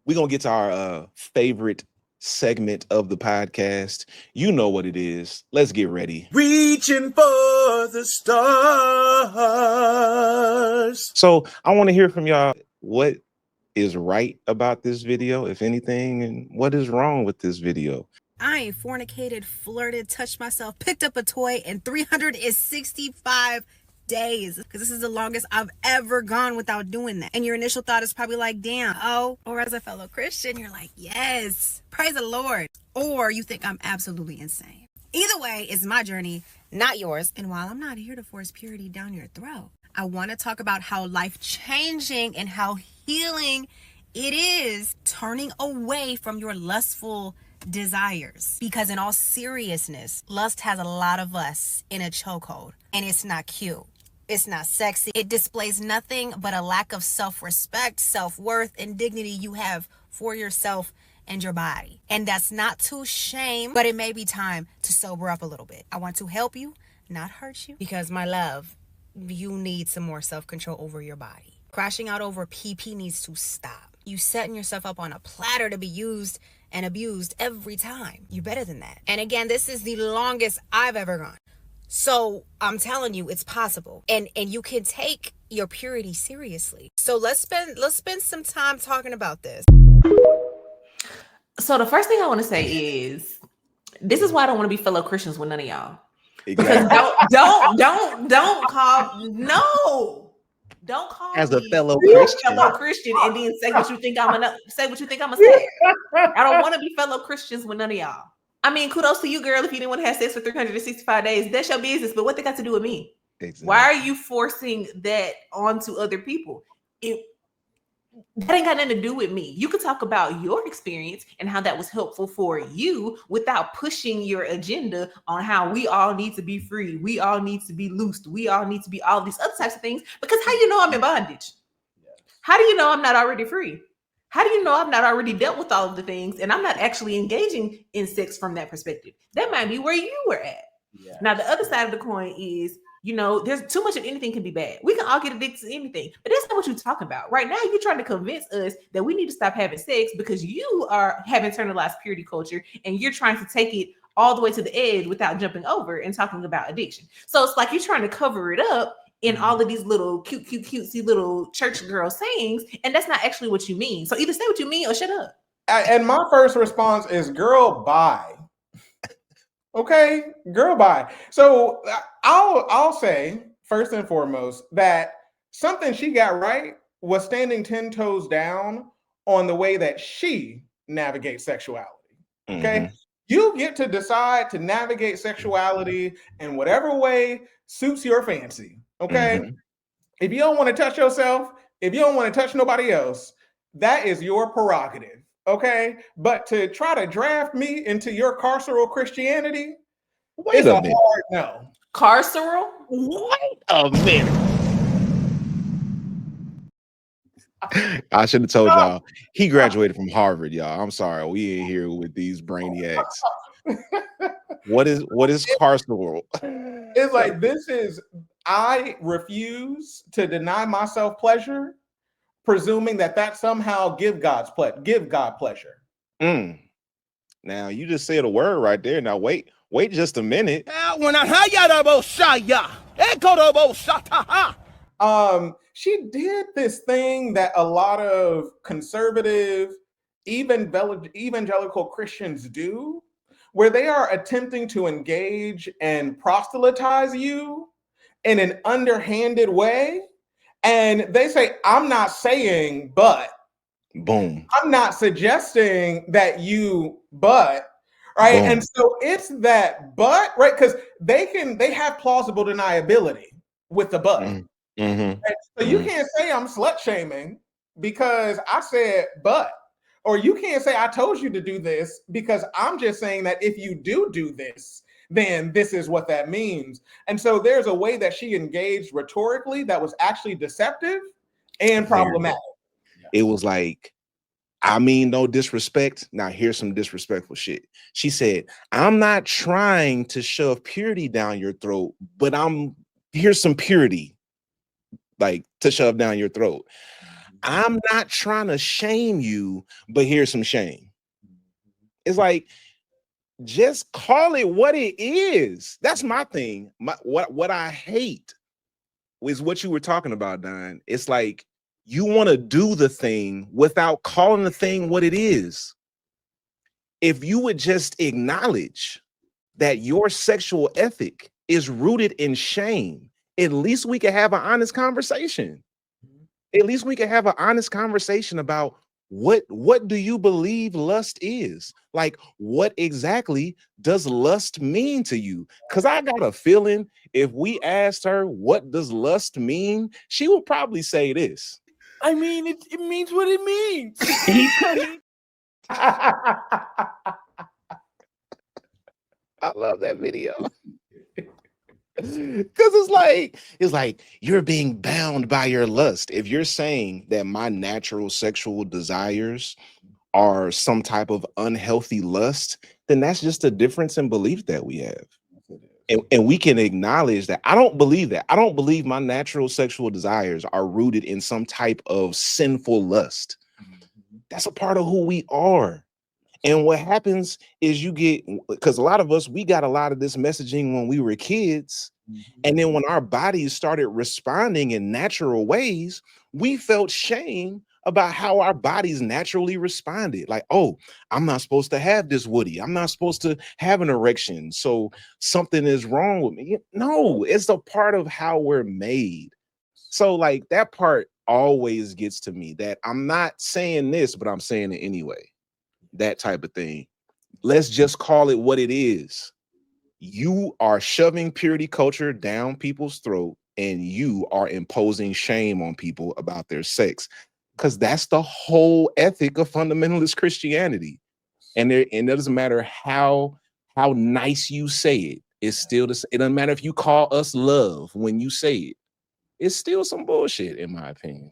we're gonna get to our favorite segment of the podcast. You know what it is. Let's get ready. Reaching for the stars. So I want to hear from y'all what is right about this video, if anything, and what is wrong with this video. I ain't fornicated, flirted, touched myself, picked up a toy in 365 days, because this is the longest I've ever gone without doing that. And your initial thought is probably like, damn, or as a fellow Christian, you're like, yes, praise the Lord. Or you think I'm absolutely insane. Either way, it's my journey, not yours. And while I'm not here to force purity down your throat, I want to talk about how life-changing and how healing it is turning away from your lustful desires. Because in all seriousness, lust has a lot of us in a chokehold, and it's not cute. It's not sexy. It displays nothing but a lack of self-respect, self-worth, and dignity you have for yourself and your body. And that's not to shame, but it may be time to sober up a little bit. I want to help you, not hurt you, because my love, you need some more self-control over your body. Crashing out over PP needs to stop. You setting yourself up on a platter to be used and abused every time. You're better than that. And again, this is the longest I've ever gone. So I'm telling you, it's possible. And you can take your purity seriously. So let's spend some time talking about this. So the first thing I want to say is, this is why I don't want to be fellow Christians with none of y'all. Exactly. Because don't call Don't call as a me fellow Christian and then say what you think I'm gonna say. I don't want to be fellow Christians with none of y'all. I mean, kudos to you, girl. If you didn't want to have sex for 365 days, that's your business. But what they got to do with me? Exactly. Why are you forcing that onto other people? That ain't got nothing to do with me. You could talk about your experience and how that was helpful for you without pushing your agenda on how we all need to be free. We all need to be loosed. We all need to be all these other types of things. Because how do you know I'm in bondage? How do you know I'm not already free? How do you know I've not already dealt with all of the things and I'm not actually engaging in sex from that perspective? That might be where you were at. Yeah. Now, the other side of the coin is, there's too much of anything can be bad. We can all get addicted to anything, but that's not what you're talking about. Right now, you're trying to convince us that we need to stop having sex because you have internalized purity culture and you're trying to take it all the way to the edge without jumping over and talking about addiction. So it's like you're trying to cover it up in all of these little cutesy little church girl sayings, and that's not actually what you mean. So either say what you mean or shut up. And my first response is, girl, bye. Okay, girl, bye. So I'll say first and foremost that something she got right was standing 10 toes down on the way that she navigates sexuality. Okay, you get to decide to navigate sexuality in whatever way suits your fancy. Okay, if you don't want to touch yourself, if you don't want to touch nobody else, that is your prerogative. Okay, but to try to draft me into your carceral Christianity is a hard no. Carceral? Wait a minute. I should have told y'all he graduated from Harvard, y'all. I'm sorry, we ain't here with these brainiacs. What is carceral? It's like, I refuse to deny myself pleasure, presuming that somehow give God pleasure. Now you just said a word right there. Now wait just a minute. She did this thing that a lot of conservative, evangelical Christians do, where they are attempting to engage and proselytize you in an underhanded way. And they say, I'm not saying, but. Boom. I'm not suggesting that you, but. Right. Boom. And so it's that but, right? Because they have plausible deniability with the but. Right? So you can't say I'm slut shaming because I said but. Or you can't say I told you to do this because I'm just saying that if you do this, then this is what that means. And so there's a way that she engaged rhetorically that was actually deceptive and problematic. It was like, I mean, no disrespect. Now here's some disrespectful shit. She said, I'm not trying to shove purity down your throat, but here's some purity, like to shove down your throat. I'm not trying to shame you, but here's some shame. It's like, just call it what it is. That's my thing. What I hate is what you were talking about, Don. It's like you want to do the thing without calling the thing what it is. If you would just acknowledge that your sexual ethic is rooted in shame, at least we can have an honest conversation. At least we can have an honest conversation about what do you believe lust is? Like, what exactly does lust mean to you? Because I got a feeling if we asked her what does lust mean, she will probably say this. I mean, it means what it means. I love that video. Because it's like you're being bound by your lust. If you're saying that my natural sexual desires are some type of unhealthy lust, then that's just a difference in belief that we have. And we can acknowledge that. I don't believe that. I don't believe my natural sexual desires are rooted in some type of sinful lust. That's a part of who we are. And what happens is you get, because a lot of us, we got a lot of this messaging when we were kids. And then when our bodies started responding in natural ways, we felt shame about how our bodies naturally responded. Like, oh, I'm not supposed to have this woody. I'm not supposed to have an erection. So something is wrong with me. No, it's a part of how we're made. So like that part always gets to me, that I'm not saying this, but I'm saying it anyway. That type of thing. Let's just call it what it is. You are shoving purity culture down people's throat, and you are imposing shame on people about their sex, because that's the whole ethic of fundamentalist Christianity. And it doesn't matter how nice you say it. It's still it doesn't matter if you call us love when you say it. It's still some bullshit, in my opinion.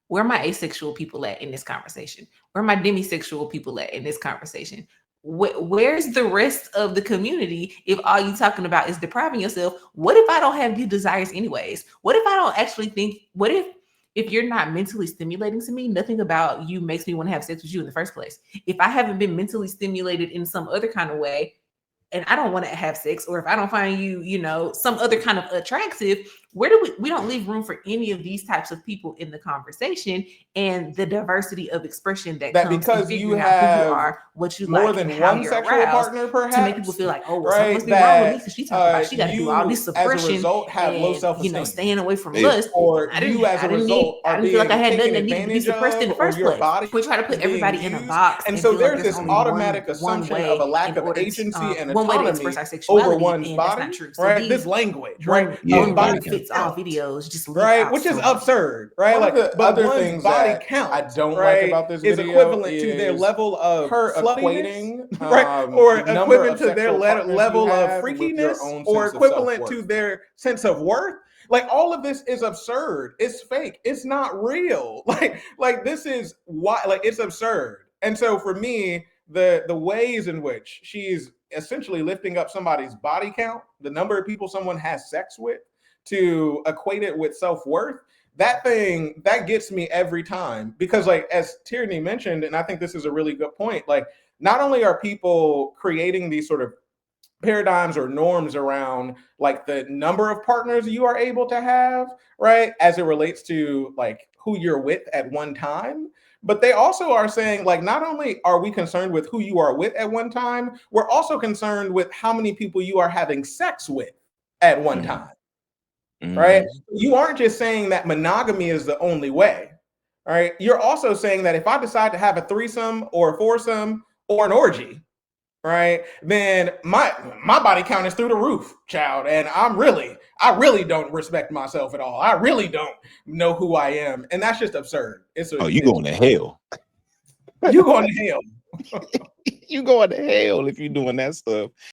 Where are my asexual people at in this conversation? Where are my demisexual people at in this conversation? Where's the rest of the community if all you talking about is depriving yourself? What if I don't have these desires anyways? What if I don't actually think, what if you're not mentally stimulating to me, nothing about you makes me want to have sex with you in the first place? If I haven't been mentally stimulated in some other kind of way, and I don't want to have sex, or if I don't find you, some other kind of attractive, where do we don't leave room for any of these types of people in the conversation and the diversity of expression that comes because in you figuring out who you have are, what you more like, than and how one you're sexual aroused, partner, perhaps, to make people feel like, oh, well, right, something must be wrong with me because she talking about she got to do all you, this suppression, as a result, have and low self-esteem, staying away from Yeah. lust. or I didn't, you as I a didn't result need, I are didn't feel like I being had nothing taken that needed to be advantage suppressed in the of, or first your place. body We try to put is being everybody in a used. box, And and so feel like there's there's this only automatic one assumption way of a lack in of order agency to, and one way to express autonomy our over sexuality, one's and that's body, not true. So right? This these language, one right? Yeah, Of body one fits all count, videos just leave right? out Which is so many. absurd, right? One of Like, the but other one's things body that count, I don't right, like about this is video equivalent to their is level of her sluttiness, equating right, or the number equivalent of to their sexual partners you level of have with freakiness, your own or sense of equivalent to self-worth. their sense of worth. Like, all of this is absurd. It's fake. It's not real. Like this is why, like, it's absurd. And so for me, the ways in which she's essentially lifting up somebody's body count, the number of people someone has sex with, to equate it with self-worth, that gets me every time. Because, like, as Tierney mentioned, and I think this is a really good point, like, not only are people creating these sort of paradigms or norms around, like, the number of partners you are able to have, right, as it relates to, like, who you're with at one time, but they also are saying, like, not only are we concerned with who you are with at one time, we're also concerned with how many people you are having sex with at one time, right? You aren't just saying that monogamy is the only way, right? You're also saying that if I decide to have a threesome or a foursome or an orgy, right, then my body count is through the roof, child. And I really don't respect myself at all. I really don't know who I am. And that's just absurd. You going to hell. You going to hell. You going to hell if you're doing that stuff.